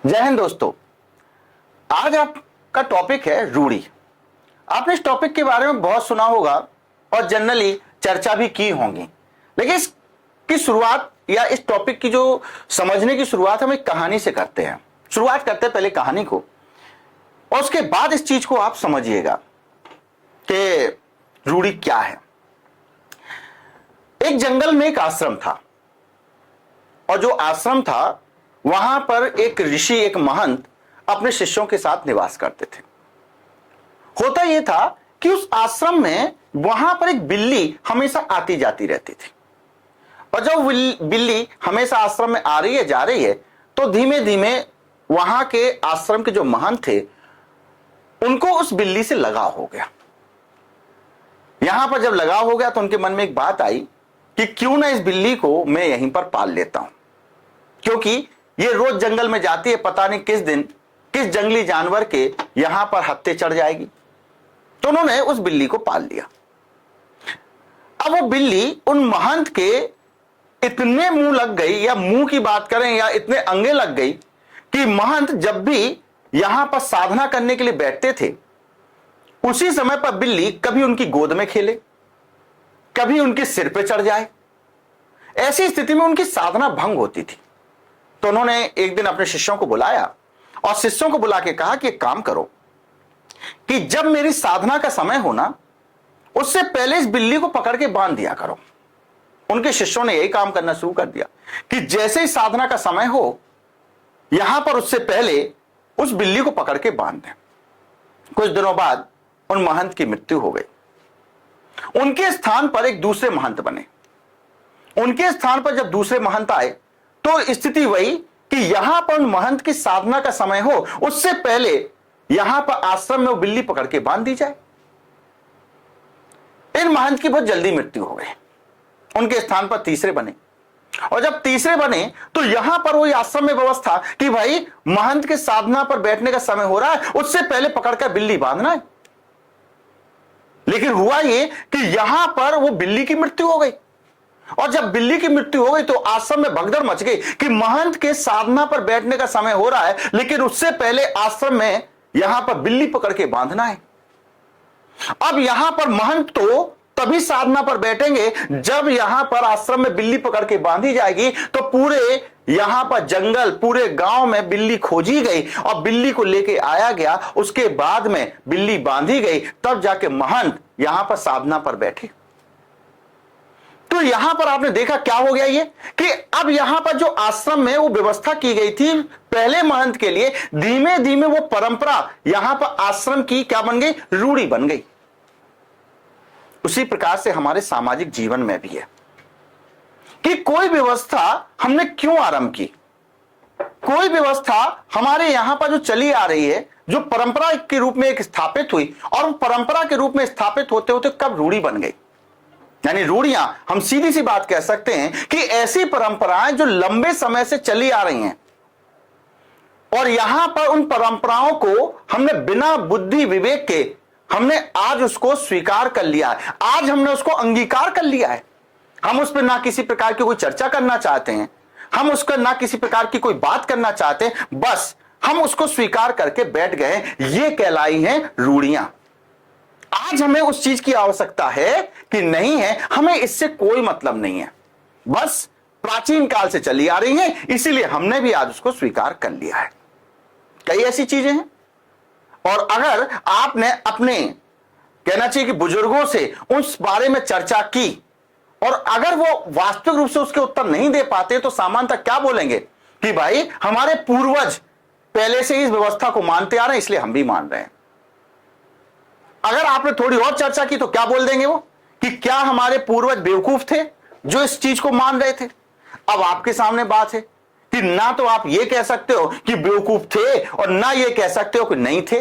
जय हिंद दोस्तों। आज आपका टॉपिक है रूढ़ी। आपने इस टॉपिक के बारे में बहुत सुना होगा और जनरली चर्चा भी की होंगी, लेकिन इसकी शुरुआत या इस टॉपिक की जो समझने की शुरुआत हम एक कहानी से करते हैं। शुरुआत करते हैं पहले कहानी को और उसके बाद इस चीज को आप समझिएगा कि रूढ़ी क्या है। एक जंगल में एक आश्रम था और जो आश्रम था वहां पर एक ऋषि, एक महंत अपने शिष्यों के साथ निवास करते थे। होता यह था कि उस आश्रम में वहां पर एक बिल्ली हमेशा आती जाती रहती थी और जब बिल्ली हमेशा आश्रम में आ रही है, जा रही है, तो धीमे धीमे वहां के आश्रम के जो महंत थे उनको उस बिल्ली से लगाव हो गया। यहां पर जब लगाव हो गया तो उनके मन में एक बात आई कि क्यों ना इस बिल्ली को मैं यहीं पर पाल लेता हूं, क्योंकि ये रोज जंगल में जाती है, पता नहीं किस दिन किस जंगली जानवर के यहां पर हत्ते चढ़ जाएगी। तो उन्होंने उस बिल्ली को पाल लिया। अब वो बिल्ली उन महंत के इतने मुंह लग गई, या मुंह की बात करें या इतने अंगे लग गई कि महंत जब भी यहां पर साधना करने के लिए बैठते थे उसी समय पर बिल्ली कभी उनकी गोद में खेले, कभी उनके सिर पे चढ़ जाए। ऐसी स्थिति में उनकी साधना भंग होती थी। तो उन्होंने एक दिन अपने शिष्यों को बुलाया और शिष्यों को बुला के कहा कि एक काम करो कि जब मेरी साधना का समय हो ना, उससे पहले इस बिल्ली को पकड़ के बांध दिया करो। उनके शिष्यों ने यही काम करना शुरू कर दिया कि जैसे ही साधना का समय हो, यहां पर उससे पहले उस बिल्ली को पकड़ के बांध दें। कुछ दिनों बाद उन महंत की मृत्यु हो गई। उनके स्थान पर एक दूसरे महंत बने। उनके स्थान पर जब दूसरे महंत आए तो स्थिति वही कि यहां पर महंत की साधना का समय हो उससे पहले यहां पर आश्रम में वो बिल्ली पकड़ के बांध दी जाए। इन महंत की बहुत जल्दी मृत्यु हो गई। उनके स्थान पर तीसरे बने और जब तीसरे बने तो यहां पर वही आश्रम में व्यवस्था कि भाई महंत के साधना पर बैठने का समय हो रहा है, उससे पहले पकड़कर बिल्ली बांधना है। लेकिन हुआ ये कि यहां पर वो बिल्ली की मृत्यु हो गई और जब बिल्ली की मृत्यु हो गई तो आश्रम में भगदड़ मच गई कि महंत के साधना पर बैठने का समय हो रहा है, लेकिन उससे पहले आश्रम में यहां पर बिल्ली पकड़ के बांधना है। अब यहां पर महंत तो तभी साधना पर बैठेंगे जब यहां पर आश्रम में बिल्ली पकड़ के बांधी जाएगी। तो पूरे यहां पर जंगल, पूरे गांव में बिल्ली खोजी गई और बिल्ली को लेके आया गया। उसके बाद में बिल्ली बांधी गई, तब जाके महंत यहां पर साधना पर बैठे। तो यहां पर आपने देखा क्या हो गया ये कि अब यहां पर जो आश्रम में वो व्यवस्था की गई थी पहले महंत के लिए, धीमे धीमे वो परंपरा यहां पर आश्रम की क्या बन गई, रूढ़ी बन गई। उसी प्रकार से हमारे सामाजिक जीवन में भी है कि कोई व्यवस्था हमने क्यों आरंभ की, कोई व्यवस्था हमारे यहां पर जो चली आ रही है, जो परंपरा के रूप में एक स्थापित हुई और परंपरा के रूप में स्थापित होते होते कब रूढ़ी बन गई। यानी रूढ़ियां, हम सीधी सी बात कह सकते हैं कि ऐसी परंपराएं जो लंबे समय से चली आ रही हैं और यहां पर उन परंपराओं को हमने बिना बुद्धि विवेक के हमने आज उसको स्वीकार कर लिया है, आज हमने उसको अंगीकार कर लिया है। हम उस पर ना किसी प्रकार की कोई चर्चा करना चाहते हैं, हम उसका ना किसी प्रकार की कोई बात करना चाहते हैं, बस हम उसको स्वीकार करके बैठ गए। ये कहलाई हैं रूढ़ियां। आज हमें उस चीज की आवश्यकता है कि नहीं है, हमें इससे कोई मतलब नहीं है, बस प्राचीन काल से चली आ रही है, इसीलिए हमने भी आज उसको स्वीकार कर लिया है। कई ऐसी चीजें हैं और अगर आपने अपने कहना चाहिए कि बुजुर्गों से उस बारे में चर्चा की और अगर वो वास्तविक रूप से उसके उत्तर नहीं दे पाते तो सामान्यतः क्या बोलेंगे कि भाई हमारे पूर्वज पहले से इस व्यवस्था को मानते आ रहे हैं, इसलिए हम भी मान रहे हैं। अगर आपने थोड़ी और चर्चा की तो क्या बोल देंगे वो कि क्या हमारे पूर्वज बेवकूफ थे जो इस चीज को मान रहे थे। अब आपके सामने बात है कि ना तो आप ये कह सकते हो कि बेवकूफ थे और ना ये कह सकते हो कि नहीं थे।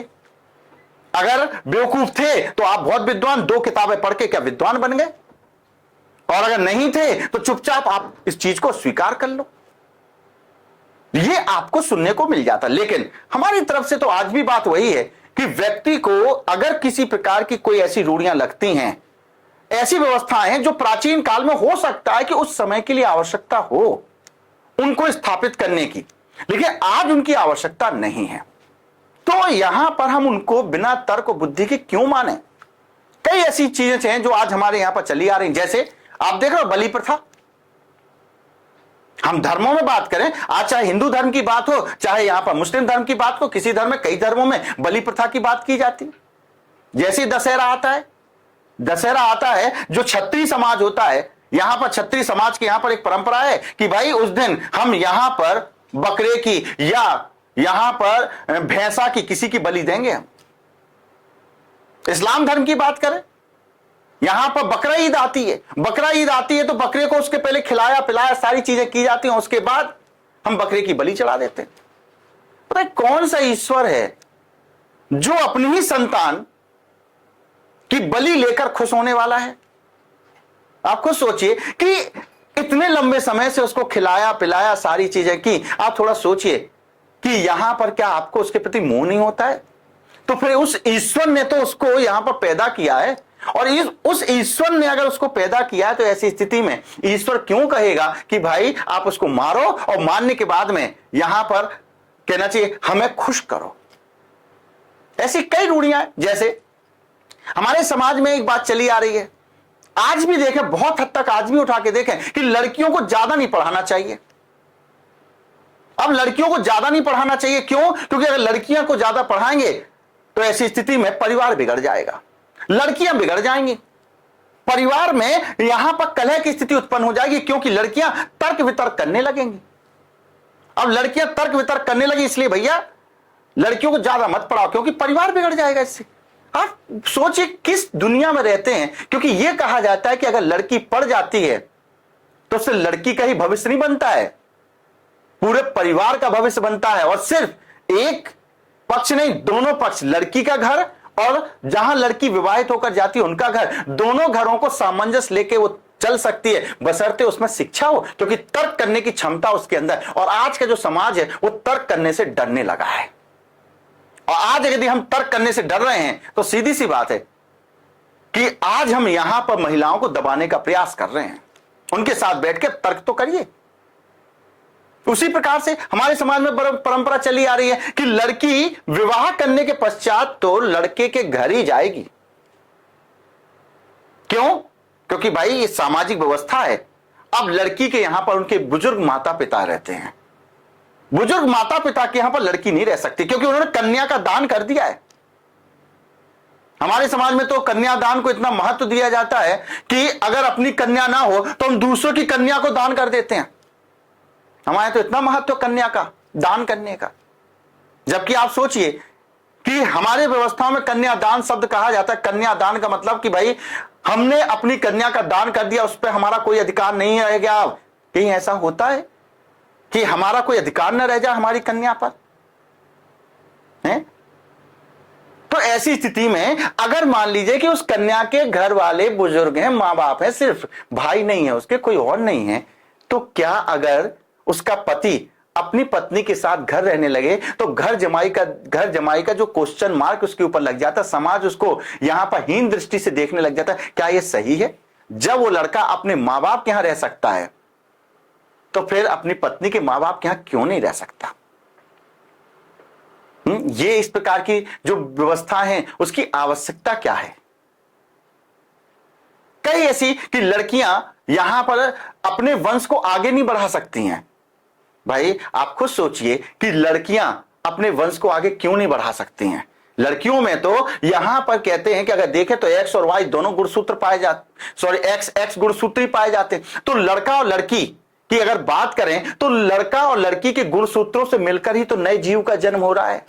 अगर बेवकूफ थे तो आप बहुत विद्वान, 2 किताबें पढ़ के क्या विद्वान बन गए, और अगर नहीं थे तो चुपचाप आप इस चीज को स्वीकार कर लो। ये आपको सुनने को मिल जाता। लेकिन हमारी तरफ से तो आज भी बात वही है कि व्यक्ति को अगर किसी प्रकार की कोई ऐसी रूढ़ियां लगती हैं, ऐसी व्यवस्थाएं हैं जो प्राचीन काल में हो सकता है कि उस समय के लिए आवश्यकता हो उनको स्थापित करने की, लेकिन आज उनकी आवश्यकता नहीं है। तो यहां पर हम उनको बिना तर्क और बुद्धि के क्यों माने? कई ऐसी चीजें हैं जो आज हमारे यहां पर चली आ रही, जैसे आप देख रहे हो बलि प्रथा। हम धर्मों में बात करें, आज चाहे हिंदू धर्म की बात हो, चाहे यहां पर मुस्लिम धर्म की बात हो, किसी धर्म में, कई धर्मों में बलि प्रथा की बात की जाती है। जैसे दशहरा आता है, जो क्षत्रिय समाज होता है, यहां पर क्षत्रिय समाज की यहां पर एक परंपरा है कि भाई उस दिन हम यहां पर बकरे की या यहां पर भैंसा की, किसी की बलि देंगे हम। इस्लाम धर्म की बात करें, यहां पर बकरा ईद आती है तो बकरे को उसके पहले खिलाया पिलाया सारी चीजें की जाती हैं, उसके बाद हम बकरे की बलि चढ़ा देते हैं। पता है कौन सा ईश्वर है जो अपनी ही संतान की बलि लेकर खुश होने वाला है? आप खुद सोचिए कि इतने लंबे समय से उसको खिलाया पिलाया सारी चीजें की, आप थोड़ा सोचिए कि यहां पर क्या आपको उसके प्रति मोह नहीं होता है? तो फिर उस ईश्वर ने तो उसको यहां पर पैदा किया है, और उस ईश्वर ने अगर उसको पैदा किया है, तो ऐसी स्थिति में ईश्वर क्यों कहेगा कि भाई आप उसको मारो, और मारने के बाद में यहां पर कहना चाहिए हमें खुश करो? ऐसी कई रूढ़ियां हैं। जैसे हमारे समाज में एक बात चली आ रही है, आज भी देखें, बहुत हद तक आज भी उठा के देखें कि लड़कियों को ज्यादा नहीं पढ़ाना चाहिए। अब लड़कियों को ज्यादा नहीं पढ़ाना चाहिए, क्यों? क्योंकि अगर लड़कियां को ज्यादा पढ़ाएंगे तो ऐसी स्थिति में परिवार बिगड़ जाएगा, लड़कियां बिगड़ जाएंगी, परिवार में यहां पर कलह की स्थिति उत्पन्न हो जाएगी, क्योंकि लड़कियां तर्क वितर्क करने लगेंगी। अब लड़कियां तर्क वितर्क करने लगी, इसलिए भैया लड़कियों को ज्यादा मत पढ़ाओ, क्योंकि परिवार बिगड़ जाएगा इससे। आप सोचिए किस दुनिया में रहते हैं, क्योंकि यह कहा जाता है कि अगर लड़की पढ़ जाती है तो उससे लड़की का ही भविष्य नहीं बनता है, पूरे परिवार का भविष्य बनता है। और सिर्फ एक पक्ष नहीं, दोनों पक्ष, लड़की का घर और जहां लड़की विवाहित होकर जाती है उनका घर, दोनों घरों को सामंजस्य लेके वो चल सकती है, बशर्ते उसमें शिक्षा हो, क्योंकि तर्क करने की क्षमता उसके अंदर। और आज का जो समाज है वो तर्क करने से डरने लगा है, और आज यदि हम तर्क करने से डर रहे हैं तो सीधी सी बात है कि आज हम यहां पर महिलाओं को दबाने का प्रयास कर रहे हैं। उनके साथ बैठकर तर्क तो करिए। उसी प्रकार से हमारे समाज में परंपरा चली आ रही है कि लड़की विवाह करने के पश्चात तो लड़के के घर ही जाएगी। क्यों? क्योंकि भाई ये सामाजिक व्यवस्था है। अब लड़की के यहां पर उनके बुजुर्ग माता पिता रहते हैं, बुजुर्ग माता पिता के यहां पर लड़की नहीं रह सकती, क्योंकि उन्होंने कन्या का दान कर दिया है। हमारे समाज में तो कन्यादान को इतना महत्व दिया जाता है कि अगर अपनी कन्या ना हो तो हम दूसरों की कन्या को दान कर देते हैं। हमारे तो इतना महत्व कन्या का दान करने का, जबकि आप सोचिए कि हमारे व्यवस्थाओं में कन्यादान शब्द कहा जाता है। कन्यादान का मतलब कि भाई हमने अपनी कन्या का दान कर दिया, उस पर हमारा कोई अधिकार नहीं रह गया। कहीं ऐसा होता है कि हमारा कोई अधिकार न रह जाए हमारी कन्या पर? है? तो ऐसी स्थिति में अगर मान लीजिए कि उस कन्या के घर वाले बुजुर्ग हैं, मां बाप हैं, सिर्फ भाई नहीं है उसके, कोई और नहीं है, तो क्या अगर उसका पति अपनी पत्नी के साथ घर रहने लगे तो घर जमाई का जो क्वेश्चन मार्क उसके ऊपर लग जाता, समाज उसको यहां पर हीन दृष्टि से देखने लग जाता। क्या यह सही है? जब वो लड़का अपने मां बाप के यहां रह सकता है तो फिर अपनी पत्नी के मां बाप के यहां क्यों नहीं रह सकता? ये इस प्रकार की जो व्यवस्था है उसकी आवश्यकता क्या है? कई ऐसी कि लड़कियां यहां पर अपने वंश को आगे नहीं बढ़ा सकती हैं। भाई आप खुद सोचिए कि लड़कियां अपने वंश को आगे क्यों नहीं बढ़ा सकती हैं? लड़कियों में तो यहां पर कहते हैं कि अगर देखें तो एक्स और वाई दोनों गुणसूत्र पाए जाते, सॉरी एक्स गुणसूत्र ही पाए जाते। तो लड़का और लड़की की अगर बात करें तो लड़का और लड़की के गुणसूत्रों से मिलकर ही तो नए जीव का जन्म हो रहा है।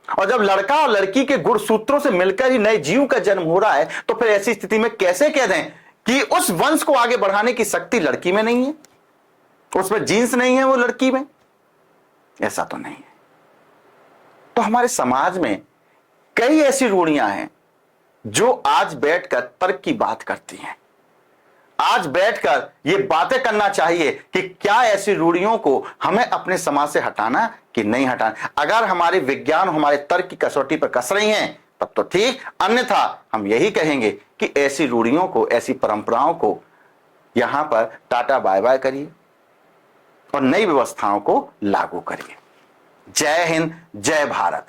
और जब लड़का और लड़की के गुणसूत्रों से मिलकर ही नए जीव का जन्म हो रहा है तो फिर ऐसी स्थिति में कैसे कह दें कि उस वंश को आगे बढ़ाने की शक्ति लड़की में नहीं है, उसमें जीन्स नहीं है वो लड़की में? ऐसा तो नहीं है। तो हमारे समाज में कई ऐसी रूढ़ियां हैं जो आज बैठकर तर्क की बात करती हैं। आज बैठकर ये बातें करना चाहिए कि क्या ऐसी रूढ़ियों को हमें अपने समाज से हटाना कि नहीं हटाना। अगर हमारे विज्ञान हमारे तर्क की कसौटी पर कस रही हैं तब तो ठीक, अन्यथा हम यही कहेंगे कि ऐसी रूढ़ियों को, ऐसी परंपराओं को यहां पर टाटा बाय बाय करिए। और नई व्यवस्थाओं को लागू करिए। जय हिंद, जय भारत।